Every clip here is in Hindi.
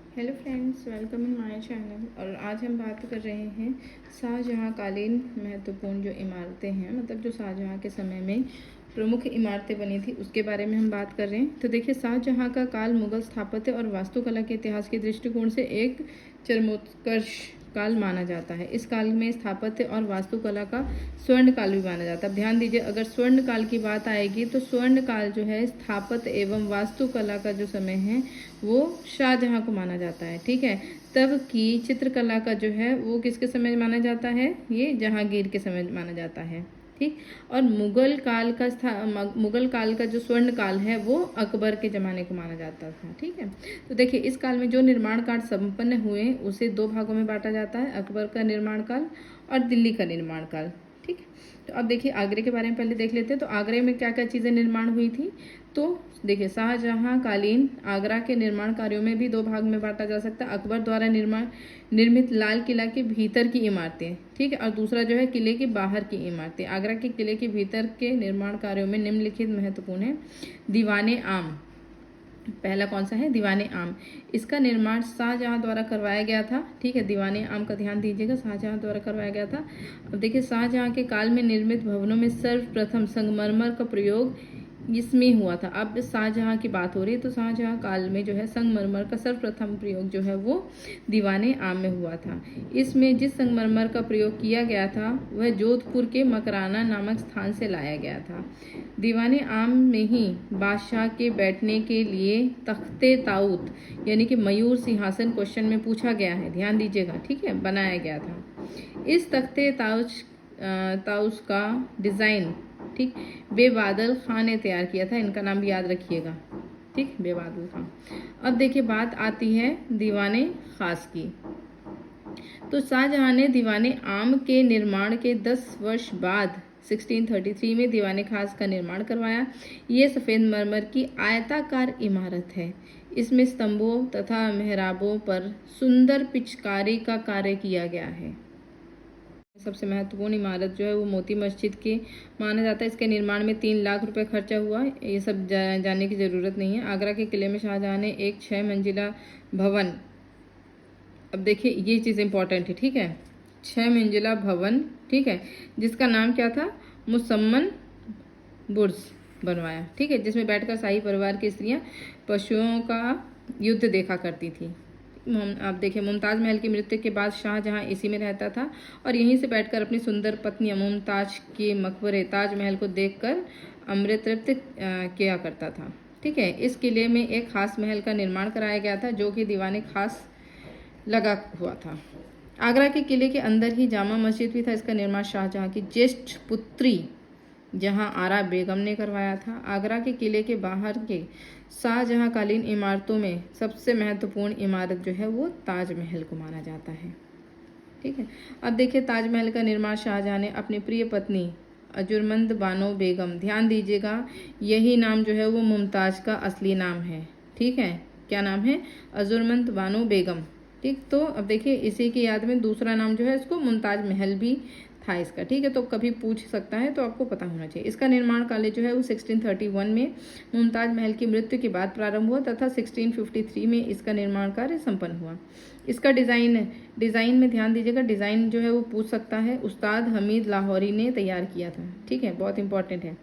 Hello friends, welcome in my channel. और आज हम बात कर रहे हैं शाहजहाँ कालीन महत्वपूर्ण जो इमारतें हैं, मतलब जो शाहजहाँ के समय में प्रमुख इमारतें बनी थी उसके बारे में हम बात कर रहे हैं। तो देखिए, शाहजहाँ का काल मुगल स्थापत्य और वास्तुकला के इतिहास के दृष्टिकोण से एक चरमोत्कर्ष काल माना जाता है। इस काल में स्थापत्य और वास्तुकला का स्वर्ण काल भी माना जाता है। अब ध्यान दीजिए, अगर स्वर्ण काल की बात आएगी तो स्वर्ण काल जो है स्थापत्य एवं वास्तुकला का जो समय है वो शाहजहाँ को माना जाता है। ठीक है, तब की चित्रकला का जो है वो किसके समय माना जाता है? ये जहांगीर के समय माना जाता है। ठीक, और मुगल काल का जो स्वर्ण काल है वो अकबर के ज़माने को माना जाता था। ठीक है, तो देखिए, इस काल में जो निर्माण कार्य संपन्न हुए उसे दो भागों में बांटा जाता है, अकबर का निर्माण काल और दिल्ली का निर्माण काल। ठीक, तो अब देखिए आगरे के बारे में पहले देख लेते हैं। तो आगरे में क्या क्या चीज़ें निर्माण हुई थी? तो देखिए, शाहजहाँ कालीन आगरा के निर्माण कार्यों में भी दो भाग में बांटा जा सकता है। अकबर द्वारा निर्मित लाल किला के भीतर की इमारतें, ठीक है, और दूसरा जो है किले के बाहर की इमारतें। आगरा के किले के भीतर के निर्माण कार्यों में निम्नलिखित महत्वपूर्ण है। दीवाने आम, पहला कौन सा है? दीवाने आम। इसका निर्माण शाहजहाँ द्वारा करवाया गया था। ठीक है, दीवाने आम का ध्यान दीजिएगा, शाहजहाँ द्वारा करवाया गया था। अब देखिए, शाहजहाँ के काल में निर्मित भवनों में सर्वप्रथम संगमरमर का प्रयोग इसमें हुआ था। अब शाहजहाँ की बात हो रही है तो शाहजहाँ काल में जो है संगमरमर का सर्वप्रथम प्रयोग जो है वो दीवाने आम में हुआ था। इसमें जिस संगमरमर का प्रयोग किया गया था वह जोधपुर के मकराना नामक स्थान से लाया गया था। दीवाने आम में ही बादशाह के बैठने के लिए तख्ते ताऊत यानी कि मयूर सिंहासन क्वेश्चन में पूछा गया है, ध्यान दीजिएगा। ठीक है, बनाया गया था। इस तख्ते ताउस का डिज़ाइन, ठीक, बेबादल खान ने तैयार किया था। इनका नाम भी याद रखिएगा। ठीक, बेबादल खान। अब देखिए, बात आती है दीवाने खास की। तो शाहजहां ने दीवाने आम के निर्माण के 10 वर्ष बाद 1633 में दीवाने खास का निर्माण करवाया। ये सफ़ेद मरमर की आयताकार इमारत है। इसमें स्तंभों तथा मेहराबों पर सुंदर पिचकारी का कार्य किया गया है। सबसे महत्वपूर्ण इमारत जो है वो मोती मस्जिद के माना जाता है। इसके निर्माण में 3 लाख रुपए खर्चा हुआ। ये सब जानने की ज़रूरत नहीं है। आगरा के किले में शाहजहाँ ने एक 6 मंजिला भवन, अब देखिए ये चीज़ इंपॉर्टेंट है, ठीक है, 6 मंजिला भवन, ठीक है, जिसका नाम क्या था? मुसम्मन बुर्ज बनवाया। ठीक है, जिसमें बैठकर शाही परिवार की स्त्रियां पशुओं का युद्ध देखा करती थी। आप देखिए, मुमताज़ महल की मृत्यु के बाद शाहजहाँ इसी में रहता था और यहीं से बैठकर अपनी सुंदर पत्नी मुमताज़ के मकबरे ताजमहल को देखकर अमृत तृप्त किया करता था। ठीक है, इस किले में एक खास महल का निर्माण कराया गया था जो कि दीवाने खास लगा हुआ था। आगरा के किले के अंदर ही जामा मस्जिद भी था। इसका निर्माण शाहजहाँ की ज्येष्ठ पुत्री जहां आरा बेगम ने करवाया था। आगरा के किले के बाहर के शाहजहाँ कालीन इमारतों में सबसे महत्वपूर्ण इमारत जो है वो ताजमहल को माना जाता है। ठीक है, अब देखिए, ताजमहल का निर्माण शाहजहाँ ने अपनी प्रिय पत्नी अजुर्मंद बानो बेगम, ध्यान दीजिएगा, यही नाम जो है वो मुमताज़ का असली नाम है। ठीक है, क्या नाम है? अजुर्मंद बानो बेगम। ठीक, तो अब देखिए, इसी की याद में दूसरा नाम जो है इसको मुमताज महल भी था इसका। ठीक है, तो कभी पूछ सकता है तो आपको पता होना चाहिए। इसका निर्माण काल जो है वो 1631 में मुमताज महल की मृत्यु के बाद प्रारंभ हुआ तथा 1653 में इसका निर्माण कार्य संपन्न हुआ। इसका डिज़ाइन में ध्यान दीजिएगा, डिज़ाइन जो है वो पूछ सकता है। उस्ताद हमीद लाहौरी ने तैयार किया था। ठीक है, बहुत इंपॉर्टेंट है,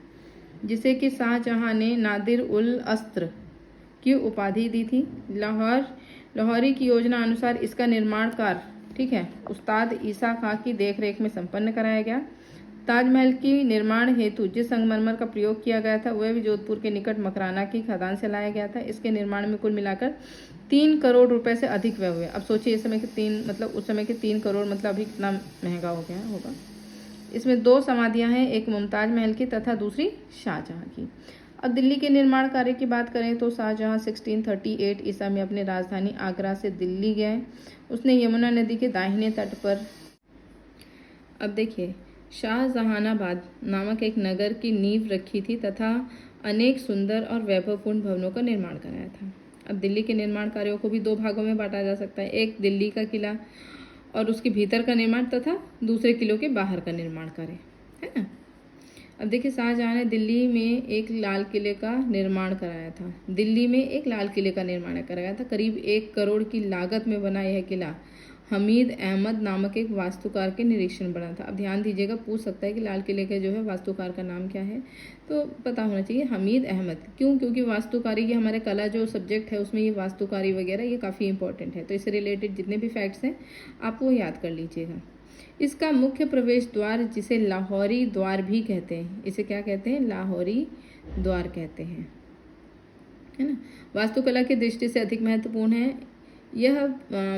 जिसे कि शाहजहाँ ने नादिर उल अस्त्र की उपाधि दी थी। लाहौरी की योजना अनुसार इसका निर्माण कार्य, ठीक है, उस्ताद ईसा खां की देखरेख में संपन्न कराया गया। ताजमहल की निर्माण हेतु जिस संगमरमर का प्रयोग किया गया था वह भी जोधपुर के निकट मकराना की खदान से लाया गया था। इसके निर्माण में कुल मिलाकर 3 करोड़ रुपए से अधिक व्यय हुए। अब सोचिए, इस समय के 3 मतलब उस समय के 3 करोड़ मतलब अभी कितना महंगा हो गया होगा। इसमें 2 समाधियां हैं, एक मुमताज महल की तथा दूसरी शाहजहाँ की। अब दिल्ली के निर्माण कार्य की बात करें तो शाहजहाँ 1638 ईसा में अपनी राजधानी आगरा से दिल्ली गए। उसने यमुना नदी के दाहिने तट पर, अब देखिए, शाहजहानाबाद नामक एक नगर की नींव रखी थी तथा अनेक सुंदर और वैभवपूर्ण भवनों का निर्माण कराया था। अब दिल्ली के निर्माण कार्यों को भी 2 भागों में बांटा जा सकता है, एक दिल्ली का किला और उसके भीतर का निर्माण तथा दूसरे किलों के बाहर का निर्माण कार्य, है ना। अब देखिए, शाहजहाँ ने दिल्ली में एक लाल किले का निर्माण कराया था। दिल्ली में एक लाल किले का निर्माण कराया था। करीब 1 करोड़ की लागत में बना यह किला हमीद अहमद नामक एक वास्तुकार के निरीक्षण बना था। अब ध्यान दीजिएगा, पूछ सकता है कि लाल किले के जो है वास्तुकार का नाम क्या है, तो पता होना चाहिए हमीद अहमद। क्यों? क्योंकि वास्तुकारी, ये हमारे कला जो सब्जेक्ट है उसमें ये वास्तुकारी वगैरह ये काफ़ी इंपॉर्टेंट है। तो इससे रिलेटेड जितने भी फैक्ट्स हैं आप वो याद कर लीजिएगा। इसका मुख्य प्रवेश द्वार, जिसे लाहौरी द्वार भी कहते हैं, इसे क्या कहते हैं? लाहौरी द्वार कहते हैं, है ना। वास्तुकला की दृष्टि से अधिक महत्वपूर्ण है। यह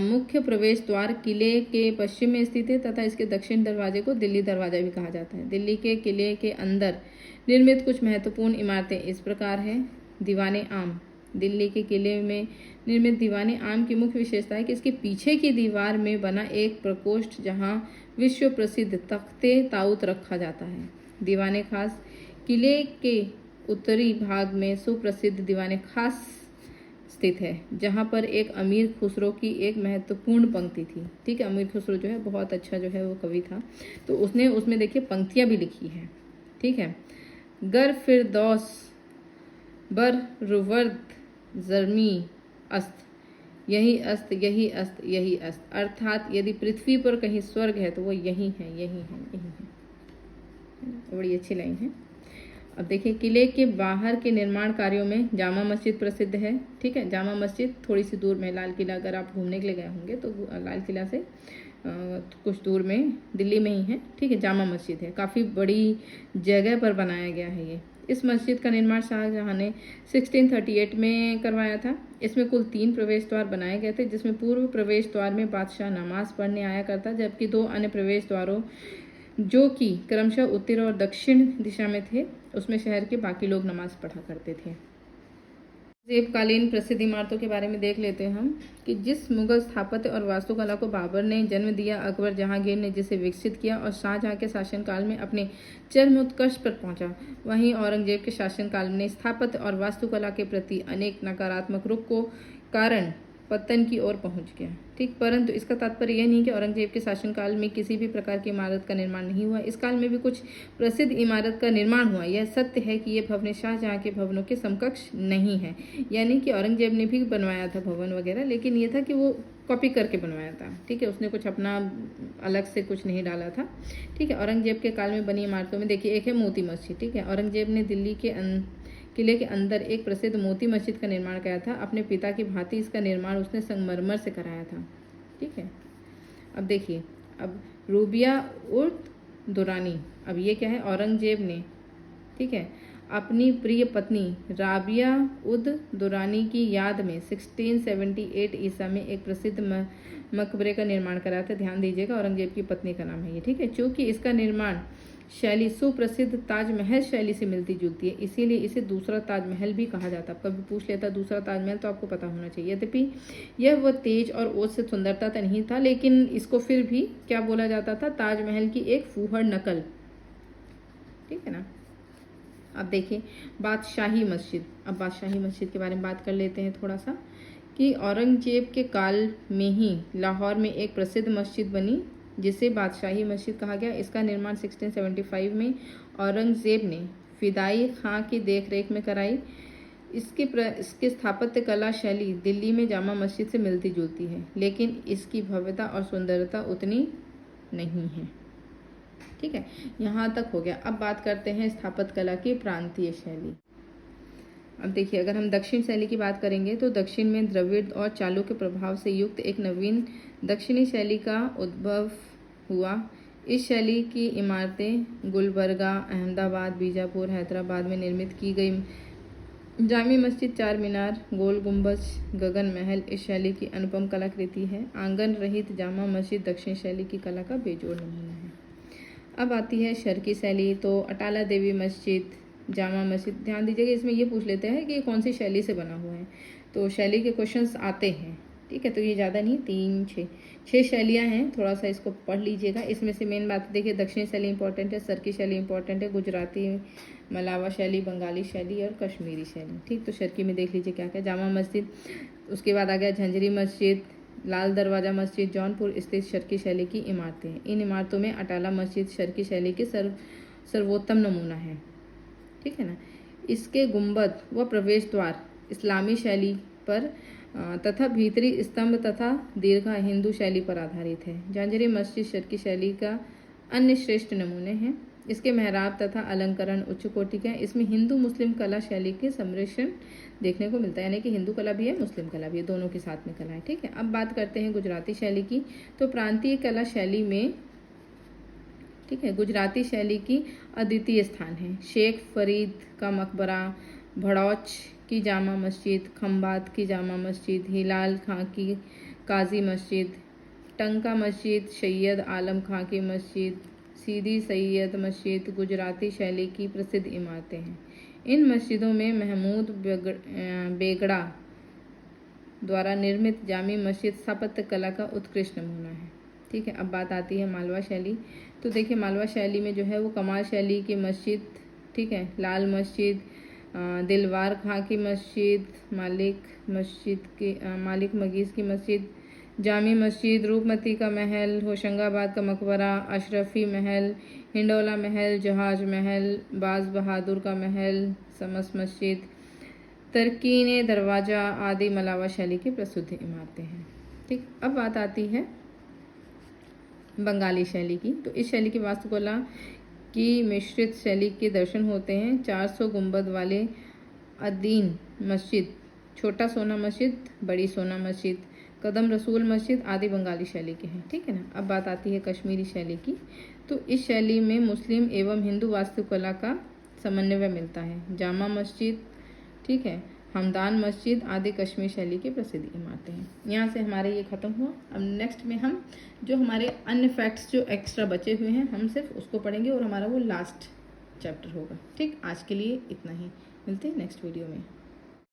मुख्य प्रवेश द्वार किले के पश्चिम में स्थित है तथा इसके दक्षिण दरवाजे को दिल्ली दरवाजा भी कहा जाता है। दिल्ली के किले के अंदर निर्मित कुछ महत्वपूर्ण इमारतें इस प्रकार हैं। दीवाने आम। दिल्ली के किले में निर्मित दीवाने आम की मुख्य विशेषता है कि इसके पीछे की दीवार में बना एक प्रकोष्ठ जहां विश्व प्रसिद्ध तख्ते ताऊत रखा जाता है। दीवाने खास। किले के उत्तरी भाग में सुप्रसिद्ध दीवाने खास स्थित है, जहां पर एक अमीर खुसरो की एक महत्वपूर्ण पंक्ति थी। ठीक है, अमीर खुसरो जो है बहुत अच्छा जो है वो कवि था, तो उसने उसमें देखिए पंक्तियां भी लिखी हैं। ठीक है, गर फिरदौस बर रुवर्द जर्मी अस्त, यही अस्त, यही अस्त, यही अस्त। अर्थात यदि पृथ्वी पर कहीं स्वर्ग है तो वो यही है, यही है, यही है। बड़ी अच्छी लाइन है। अब देखिए, किले के बाहर के निर्माण कार्यों में जामा मस्जिद प्रसिद्ध है। ठीक है, जामा मस्जिद थोड़ी सी दूर में, लाल किला अगर आप घूमने के लिए गए होंगे तो लाल किला से कुछ दूर में दिल्ली में ही है। ठीक है, जामा मस्जिद है, काफ़ी बड़ी जगह पर बनाया गया है ये। इस मस्जिद का निर्माण शाहजहाँ ने 1638 में करवाया था। इसमें कुल 3 प्रवेश द्वार बनाए गए थे, जिसमें पूर्व प्रवेश द्वार में बादशाह नमाज पढ़ने आया करता, जबकि 2 अन्य प्रवेश द्वारों जो कि क्रमशः उत्तर और दक्षिण दिशा में थे, उसमें शहर के बाकी लोग नमाज पढ़ा करते थे। औरंगजेबकालीन प्रसिद्ध इमारतों के बारे में देख लेते हैं हम कि जिस मुगल स्थापत्य और वास्तुकला को बाबर ने जन्म दिया, अकबर जहांगीर ने जिसे विकसित किया और शाहजहाँ के शासनकाल में अपने चरमोत्कर्ष पर पहुंचा, वहीं औरंगजेब के शासनकाल में स्थापत्य और वास्तुकला के प्रति अनेक नकारात्मक रुख को कारण पतन की ओर पहुंच गया। ठीक, परंतु इसका तात्पर्य यह नहीं कि औरंगजेब के शासनकाल में किसी भी प्रकार की इमारत का निर्माण नहीं हुआ। इस काल में भी कुछ प्रसिद्ध इमारत का निर्माण हुआ। यह सत्य है कि ये भवन शाहजहाँ के भवनों के समकक्ष नहीं है, यानी कि औरंगजेब ने भी बनवाया था भवन वगैरह, लेकिन ये था कि वो कॉपी करके बनवाया था। ठीक है, उसने कुछ अपना अलग से कुछ नहीं डाला था। ठीक है, औरंगजेब के काल में बनी इमारतों में देखिए, एक है मोती मस्जिद। ठीक है, औरंगजेब ने दिल्ली के किले के अंदर एक प्रसिद्ध मोती मस्जिद का निर्माण किया था। अपने पिता की भांति इसका निर्माण उसने संगमरमर से कराया था। ठीक है, अब देखिए, अब रूबिया उर्द दुरानी, अब ये क्या है? औरंगजेब ने, ठीक है, अपनी प्रिय पत्नी राबिया उद दुरानी की याद में 1678 ईसा में एक प्रसिद्ध मकबरे का निर्माण कराया था। ध्यान दीजिएगा, औरंगजेब की पत्नी का नाम है ये। ठीक है, चूंकि इसका निर्माण शैली सुप्रसिद्ध ताजमहल शैली से मिलती जुलती है, इसीलिए इसे दूसरा ताजमहल भी कहा जाता है। कभी पूछ लेता दूसरा ताजमहल तो आपको पता होना चाहिए। यद्यपि यह वह तेज और ओज से सुंदरता तो नहीं था, लेकिन इसको फिर भी क्या बोला जाता था? ताजमहल की एक फूहड़ नकल। ठीक है ना। अब देखिए, बादशाही मस्जिद। अब बादशाही मस्जिद के बारे में बात कर लेते हैं थोड़ा सा, कि औरंगजेब के काल में ही लाहौर में एक प्रसिद्ध मस्जिद बनी जिसे बादशाही मस्जिद कहा गया। इसका निर्माण 1675 में औरंगजेब ने फिदाई खां की देखरेख में कराई। इसके स्थापत्य कला शैली दिल्ली में जामा मस्जिद से मिलती जुलती है, लेकिन इसकी भव्यता और सुंदरता उतनी नहीं है। ठीक है, यहाँ तक हो गया। अब बात करते हैं स्थापत्य कला की प्रांतीय शैली। अब देखिए, अगर हम दक्षिण शैली की बात करेंगे तो दक्षिण में द्रविड़ और चालुक्य प्रभाव से युक्त एक नवीन दक्षिणी शैली का उद्भव हुआ। इस शैली की इमारतें गुलबर्गा, अहमदाबाद, बीजापुर, हैदराबाद में निर्मित की गई जामी मस्जिद, चार मीनार, गोल गुंबज, गगन महल इस शैली की अनुपम कलाकृति है। आंगन रहित जामा मस्जिद दक्षिण शैली की कला का बेजोड़ नमूना है। अब आती है शर्की शैली। तो अटाला देवी मस्जिद, जामा मस्जिद, ध्यान दीजिएगा, इसमें ये पूछ लेते हैं कि कौन सी शैली से बना हुआ है, तो शैली के क्वेश्चंस आते हैं। ठीक है, तो ये ज़्यादा नहीं, 6 शैलियाँ हैं, थोड़ा सा इसको पढ़ लीजिएगा। इसमें से मेन बात देखिए, दक्षिणी शैली इंपॉर्टेंट है, शर्की शैली इंपॉर्टेंट है, गुजराती, मलावा शैली, बंगाली शैली और कश्मीरी शैली। ठीक, तो शर्की में देख लीजिए क्या क्या, जामा मस्जिद, उसके बाद आ गया झंझरी मस्जिद, लाल दरवाजा मस्जिद, जौनपुर स्थित शर्की शैली की इमारतें हैं। इन इमारतों में अटाला मस्जिद शर्की शैली की सर्वोत्तम नमूना है, ठीक है ना। इसके गुंबद व प्रवेश द्वार इस्लामी शैली पर तथा भीतरी स्तंभ तथा दीर्घा हिंदू शैली पर आधारित है। झांझरी मस्जिद शर्की शैली का अन्य श्रेष्ठ नमूने हैं। इसके मेहराब तथा अलंकरण उच्च कोटि के हैं। इसमें हिंदू मुस्लिम कला शैली के सम्मिश्रण देखने को मिलता है, यानी कि हिंदू कला भी है, मुस्लिम कला भी है, दोनों के साथ में कला है, ठीक है। अब बात करते हैं गुजराती शैली की। तो प्रांतीय कला शैली में, ठीक है, गुजराती शैली की अद्वितीय स्थान है। शेख फरीद का मकबरा, भड़ौच की जामा मस्जिद, खंबात की जामा मस्जिद, हिलाल खां की काजी मस्जिद, टंका मस्जिद, सैयद आलम खां की मस्जिद, सीदी सैयद मस्जिद गुजराती शैली की प्रसिद्ध इमारतें हैं। इन मस्जिदों में महमूद बेगड़ा द्वारा निर्मित जामी मस्जिद स्थापत्य कला का उत्कृष्ट नमूना है, ठीक है। अब बात आती है मालवा शैली। तो देखिए मालवा शैली में जो है वो कमाल शैली की मस्जिद, ठीक है, लाल मस्जिद, दिलवार खां की मस्जिद, मालिक मगीज़ की मस्जिद, जामी मस्जिद, रूपमती का महल, होशंगाबाद का मकबरा, अशरफी महल, हिंडोला महल, जहाज महल, बाज बहादुर का महल, समस मस्जिद, तरकीन दरवाज़ा आदि मलावा शैली की प्रसिद्ध इमारतें हैं, ठीक। अब बात आती है बंगाली शैली की। तो इस शैली की वास्तुकला की मिश्रित शैली के दर्शन होते हैं। 400 गुंबद वाले अदीन मस्जिद, छोटा सोना मस्जिद, बड़ी सोना मस्जिद, कदम रसूल मस्जिद आदि बंगाली शैली के हैं, ठीक है ना। अब बात आती है कश्मीरी शैली की। तो इस शैली में मुस्लिम एवं हिंदू वास्तुकला का समन्वय मिलता है। जामा मस्जिद, ठीक है, हमदान मस्जिद आदि कश्मीर शैली की प्रसिद्ध इमारतें हैं। यहाँ से हमारे ये ख़त्म हुआ। अब नेक्स्ट में हम जो हमारे अन्य फैक्ट्स जो एक्स्ट्रा बचे हुए हैं हम सिर्फ उसको पढ़ेंगे और हमारा वो लास्ट चैप्टर होगा, ठीक। आज के लिए इतना ही, मिलते हैं नेक्स्ट वीडियो में।